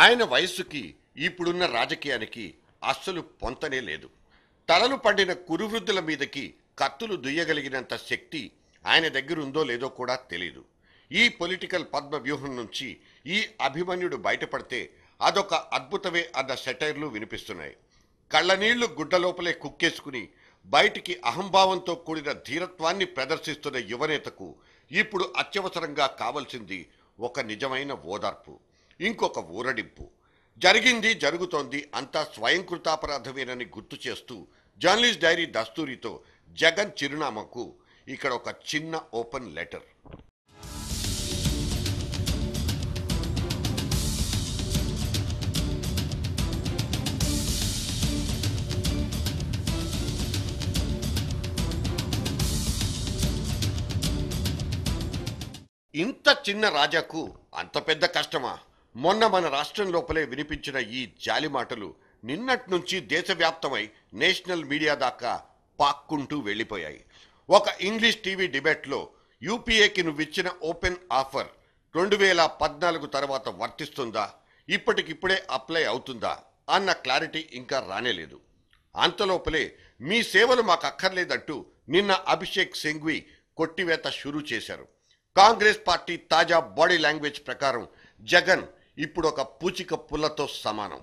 ఆయన వయస్సుకి ఇప్పుడున్న రాజకీయానికి అస్సలు పొంతనే లేదు. తలలు పండిన కురువృద్ధుల మీదకి కత్తులు దుయ్యగలిగినంత శక్తి ఆయన దగ్గర ఉందో లేదో కూడా తెలీదు. ఈ పొలిటికల్ పద్మ వ్యూహం నుంచి ఈ అభిమన్యుడు బయటపడితే అదొక అద్భుతమే అన్న సెటైర్లు వినిపిస్తున్నాయి. కళ్ళనీళ్లు గుడ్డలోపలే కుక్కేసుకుని బయటికి అహంభావంతో కూడిన ధీరత్వాన్ని ప్రదర్శిస్తున్న యువనేతకు ఇప్పుడు అత్యవసరంగా కావలసింది ఒక నిజమైన ఓదార్పు, ఇంకొక ఊరడింపు. జరిగింది జరుగుతోంది అంతా స్వయంకృతాపరాధమేనని గుర్తు చేస్తూ జర్నలిస్ట్ డైరీ దస్తూరితో జగన్ చిరునామాకు ఇక్కడ ఒక చిన్న ఓపెన్ లెటర్. ఇంత చిన్న రాజాకు అంత పెద్ద కష్టమా? మొన్న మన రాష్ట్రం లోపలే వినిపించిన ఈ జాలి మాటలు నిన్నటి నుంచి దేశవ్యాప్తమై నేషనల్ మీడియా దాకా పాక్కుంటూ వెళ్ళిపోయాయి. ఒక ఇంగ్లీష్ టీవీ డిబేట్లో యూపీఏకి నువ్విచ్చిన ఓపెన్ ఆఫర్ 2014 తర్వాత వర్తిస్తుందా, ఇప్పటికిప్పుడే అప్లై అవుతుందా అన్న క్లారిటీ ఇంకా రానేలేదు. అంతలోపలే మీ సేవలు మాకు అక్కర్లేదంటూ నిన్న అభిషేక్ సింఘ్వి కొట్టివేత షురూ చేశారు. కాంగ్రెస్ పార్టీ తాజా బాడీ లాంగ్వేజ్ ప్రకారం జగన్ ఇప్పుడు ఒక పూచిక పుల్లతో సమానం.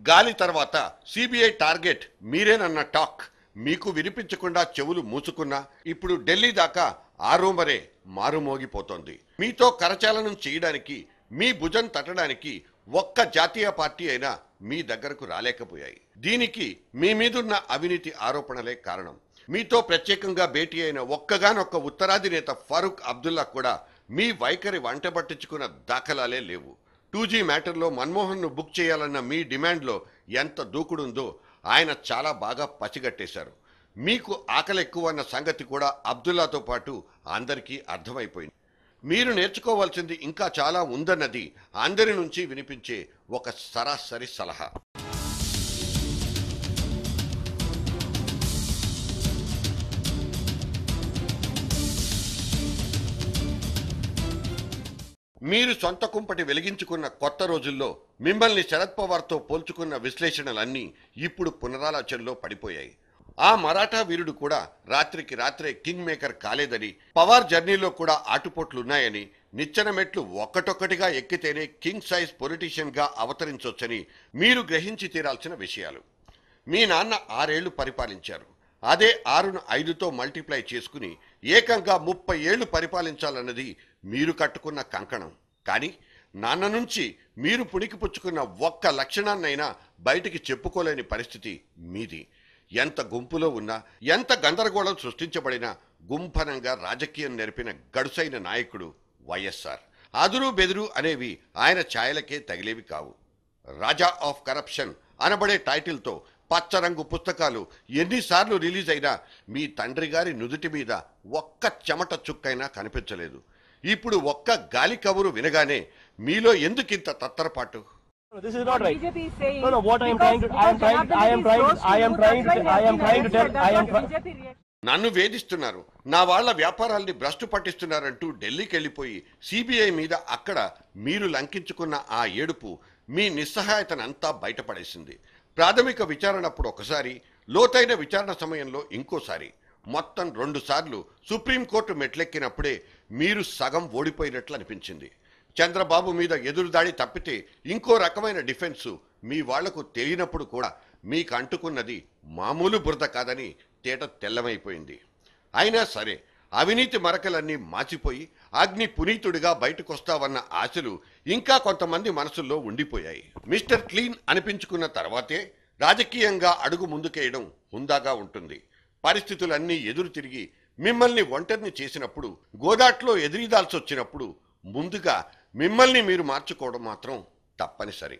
గాలి తర్వాత సిబిఐ టార్గెట్ మీరేనన్న టాక్ మీకు వినిపించకుండా చెవులు మూసుకున్నా ఇప్పుడు ఢిల్లీ దాకా ఆ రూమరే మారుమోగిపోతోంది. మీతో కరచాలనం చేయడానికి, మీ భుజం తట్టడానికి ఒక్క జాతీయ పార్టీ అయినా మీ దగ్గరకు రాలేకపోయాయి. దీనికి మీ మీదున్న అవినీతి ఆరోపణలే కారణం. మీతో ప్రత్యేకంగా భేటీ అయిన ఒక్కగానొక్క ఉత్తరాది నేత ఫారూక్ అబ్దుల్లా కూడా మీ వైఖరి వంట పట్టించుకున్న దాఖలాలే లేవు. 2G మ్యాటర్లో మన్మోహన్ను బుక్ చేయాలన్న మీ డిమాండ్లో ఎంత దూకుడుందో ఆయన చాలా బాగా పసిగట్టేశారు. మీకు ఆకలి ఎక్కువ అన్న సంగతి కూడా అబ్దుల్లాతో పాటు అందరికీ అర్థమైపోయింది. మీరు నేర్చుకోవాల్సింది ఇంకా చాలా ఉందన్నది అందరి నుంచి వినిపించే ఒక సరాసరి సలహా. మీరు సొంత కుంపటి వెలిగించుకున్న కొత్త రోజుల్లో మిమ్మల్ని శరద్ పవార్తో పోల్చుకున్న విశ్లేషణలన్నీ ఇప్పుడు పునరాలోచనలో పడిపోయాయి. ఆ మరాఠా వీరుడు కూడా రాత్రికి రాత్రే కింగ్ మేకర్ కాలేదని, పవార్ జర్నీలో కూడా ఆటుపోట్లున్నాయని, నిచ్చెన మెట్లు ఒక్కటొక్కటిగా ఎక్కితేనే కింగ్ సైజ్ పొలిటీషియన్గా అవతరించొచ్చని మీరు గ్రహించి తీరాల్సిన విషయాలు. మీ నాన్న 6 ఏళ్లు పరిపాలించారు. అదే 6ను 5తో మల్టిప్లై చేసుకుని ఏకంగా 30 ఏళ్లు పరిపాలించాలన్నది మీరు కట్టుకున్న కంకణం. కానీ నాన్న నుంచి మీరు పుణికిపుచ్చుకున్న ఒక్క లక్షణాన్నైనా బయటికి చెప్పుకోలేని పరిస్థితి మీది. ఎంత గుంపులో ఉన్నా, ఎంత గందరగోళం సృష్టించబడినా గుంభనంగా రాజకీయం నేర్పిన గడుసైన నాయకుడు వైఎస్ఆర్. అదురు బెదురు అనేవి ఆయన ఛాయలకే తగిలేవి కావు. రాజా ఆఫ్ కరప్షన్ అనబడే టైటిల్తో పచ్చరంగు పుస్తకాలు ఎన్నిసార్లు రిలీజ్ అయినా మీ తండ్రి గారి నుదుటి మీద ఒక్క చెమట చుక్కైనా కనిపించలేదు. ఇప్పుడు ఒక్క గాలి కబురు వినగానే మీలో ఎందుకింత తత్తరపాటు? This is not right. No, no. What I am trying to tell. నన్ను వేధిస్తున్నారు, నా వాళ్ల వ్యాపారాల్ని భ్రష్టు పట్టిస్తున్నారంటూ ఢిల్లీకి వెళ్ళిపోయి సిబిఐ మీద అక్కడ మీరు లంకించుకున్న ఆ ఏడుపు మీ నిస్సహాయతనంతా బయటపడేసింది. ప్రాథమిక విచారణప్పుడు ఒకసారి, లోతైన విచారణ సమయంలో ఇంకోసారి, మొత్తం 2 సార్లు సుప్రీంకోర్టు మెట్లెక్కినప్పుడే మీరు సగం ఓడిపోయినట్లు అనిపించింది. చంద్రబాబు మీద ఎదురుదాడి తప్పితే ఇంకో రకమైన డిఫెన్సు మీ వాళ్లకు తెలియనప్పుడు కూడా మీకు అంటుకున్నది మామూలు బురద కాదని తేట తెల్లమైపోయింది. అయినా సరే అవినీతి మరకలన్నీ మాచిపోయి అగ్ని పునీతుడిగా బయటకొస్తావన్న ఆశలు ఇంకా కొంతమంది మనసుల్లో ఉండిపోయాయి. మిస్టర్ క్లీన్ అనిపించుకున్న తర్వాతే రాజకీయంగా అడుగు ముందుకేయడం హుందాగా ఉంటుంది. పరిస్థితులన్నీ ఎదురు తిరిగి మిమ్మల్ని ఒంటరిని చేసినప్పుడు, గోదాట్లో ఎదిరిదాల్సి వచ్చినప్పుడు ముందుగా మిమ్మల్ని మీరు మార్చుకోవడం మాత్రం తప్పనిసరి.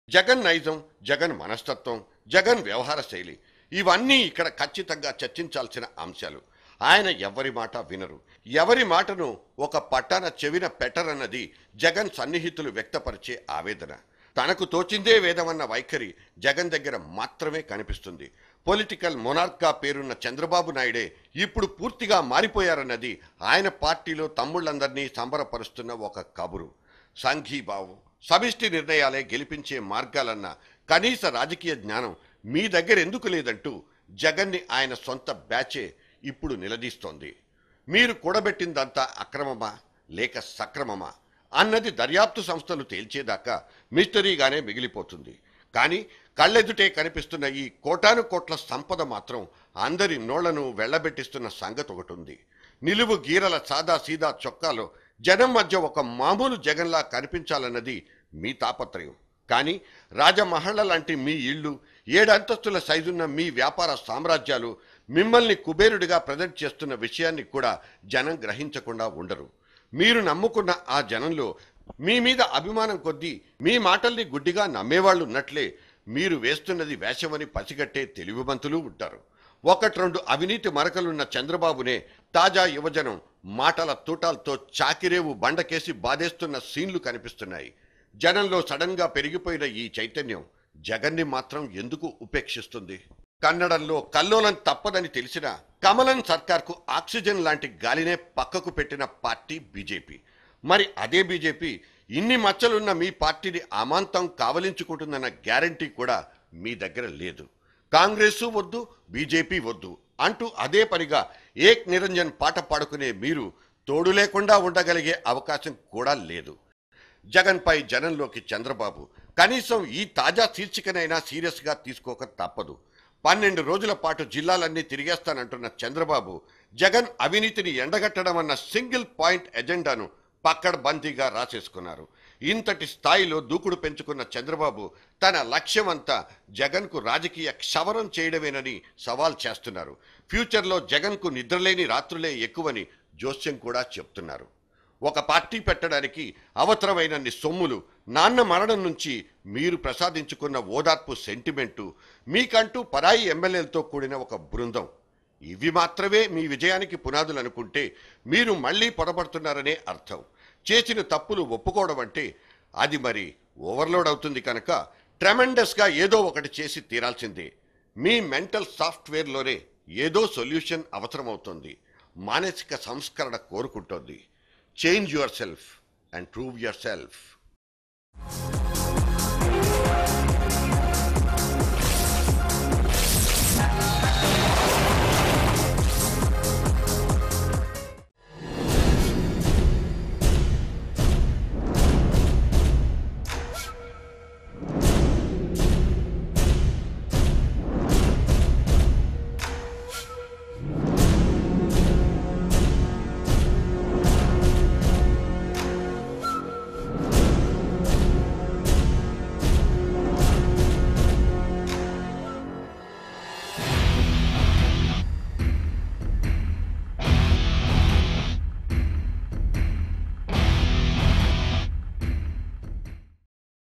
జగన్ నైజం, జగన్ మనస్తత్వం, జగన్ వ్యవహార శైలి ఇవన్నీ ఇక్కడ ఖచ్చితంగా చర్చించాల్సిన అంశాలు. ఆయన ఎవరి మాట వినరు, ఎవరి మాటను ఒక పట్టాన చెవిన పెట్టరన్నది జగన్ సన్నిహితులు వ్యక్తపరిచే ఆవేదన. తనకు తోచిందే వేదమన్న వైఖరి జగన్ దగ్గర మాత్రమే కనిపిస్తుంది. పొలిటికల్ మొనార్క్గా పేరున్న చంద్రబాబు నాయుడే ఇప్పుడు పూర్తిగా మారిపోయారన్నది ఆయన పార్టీలో తమ్ముళ్లందరినీ సంబరపరుస్తున్న ఒక కబురు. సంఘీభావం, సమిష్టి నిర్ణయాలే గెలిపించే మార్గాలన్న కనీస రాజకీయ జ్ఞానం మీ దగ్గర ఎందుకు లేదంటూ జగన్ని ఆయన సొంత బ్యాచే ఇప్పుడు నిలదీస్తోంది. మీరు కూడబెట్టిందంతా అక్రమమా లేక సక్రమమా అన్నది దర్యాప్తు సంస్థలు తేల్చేదాకా మిస్టరీగానే మిగిలిపోతుంది. కానీ కళ్ళెదుటే కనిపిస్తున్న ఈ కోటాను కోట్ల సంపద మాత్రం అందరి నోళ్లను వెళ్లబెట్టిస్తున్న సంగతి ఒకటి ఉంది. నిలువు గీరల సాదా సీదా చొక్కాలో జనం మధ్య ఒక మామూలు జగన్లా కనిపించాలన్నది మీ తాపత్రయం. కానీ రాజమహళ్ల లాంటి మీ ఇళ్ళు, 7 అంతస్తుల సైజున్న మీ వ్యాపార సామ్రాజ్యాలు మిమ్మల్ని కుబేరుడిగా ప్రజెంట్ చేస్తున్న విషయాన్ని కూడా జనం గ్రహించకుండా ఉండరు. మీరు నమ్ముకున్న ఆ జనంలో మీ మీద అభిమానం కొద్దీ మీ మాటల్ని గుడ్డిగా నమ్మేవాళ్లు ఉన్నట్లే మీరు వేస్తున్నది వేషమని పసిగట్టే తెలివిమంతులు ఉంటారు. 1-2 అవినీతి మరకలున్న చంద్రబాబునే తాజా యువజనం మాటల తూటాలతో చాకిరేవు బండకేసి బాధేస్తున్న సీన్లు కనిపిస్తున్నాయి. జనంలో సడన్ గా పెరిగిపోయిన ఈ చైతన్యం జగన్ని మాత్రం ఎందుకు ఉపేక్షిస్తుంది? కన్నడంలో కల్లోలం తప్పదని తెలిసిన కమలం సర్కార్కు ఆక్సిజన్ లాంటి గాలినే పక్కకు పెట్టిన పార్టీ బీజేపీ. మరి అదే బీజేపీ ఇన్ని మచ్చలున్న మీ పార్టీని అమాంతం కావలించుకుంటుందన్న గ్యారంటీ కూడా మీ దగ్గర లేదు. కాంగ్రెస్ వద్దు, బీజేపీ వద్దు అంటూ అదే పనిగా ఏక్ నిరంజన్ పాట పాడుకునే మీరు తోడు లేకుండా ఉండగలిగే అవకాశం కూడా లేదు. జగన్పై జనంలోకి చంద్రబాబు కనీసం ఈ తాజా శీర్షికనైనా సీరియస్గా తీసుకోక తప్పదు. 12 రోజుల పాటు జిల్లాలన్నీ తిరిగేస్తానంటున్న చంద్రబాబు జగన్ అవినీతిని ఎండగట్టడం అన్న సింగిల్ పాయింట్ ఎజెండాను పక్కడ్బందీగా రాసేసుకున్నారు. ఇంతటి స్థాయిలో దూకుడు పెంచుకున్న చంద్రబాబు తన లక్ష్యమంతా జగన్కు రాజకీయ క్షవరం చేయడమేనని సవాల్ చేస్తున్నారు. ఫ్యూచర్లో జగన్కు నిద్రలేని రాత్రులే ఎక్కువని జోస్యం కూడా చెప్తున్నారు. ఒక పార్టీ పెట్టడానికి అవసరమైనన్ని సొమ్ములు, నాన్న మరణం నుంచి మీరు ప్రసాదించుకున్న ఓదార్పు సెంటిమెంటు, మీకంటూ పరాయి ఎమ్మెల్యేలతో కూడిన ఒక బృందం, ఇవి మాత్రమే మీ విజయానికి పునాదులు అనుకుంటే మీరు మళ్లీ పొరపడుతున్నారనే అర్థం. చేసిన తప్పులు ఒప్పుకోవడం అంటే అది మరి ఓవర్లోడ్ అవుతుంది కనుక ట్రెమెండస్గా ఏదో ఒకటి చేసి తీరాల్సిందే. మీ మెంటల్ సాఫ్ట్వేర్లోనే ఏదో సొల్యూషన్ అవసరమవుతుంది. మానసిక సంస్కరణ కోరుకుంటోంది. Change yourself and prove yourself.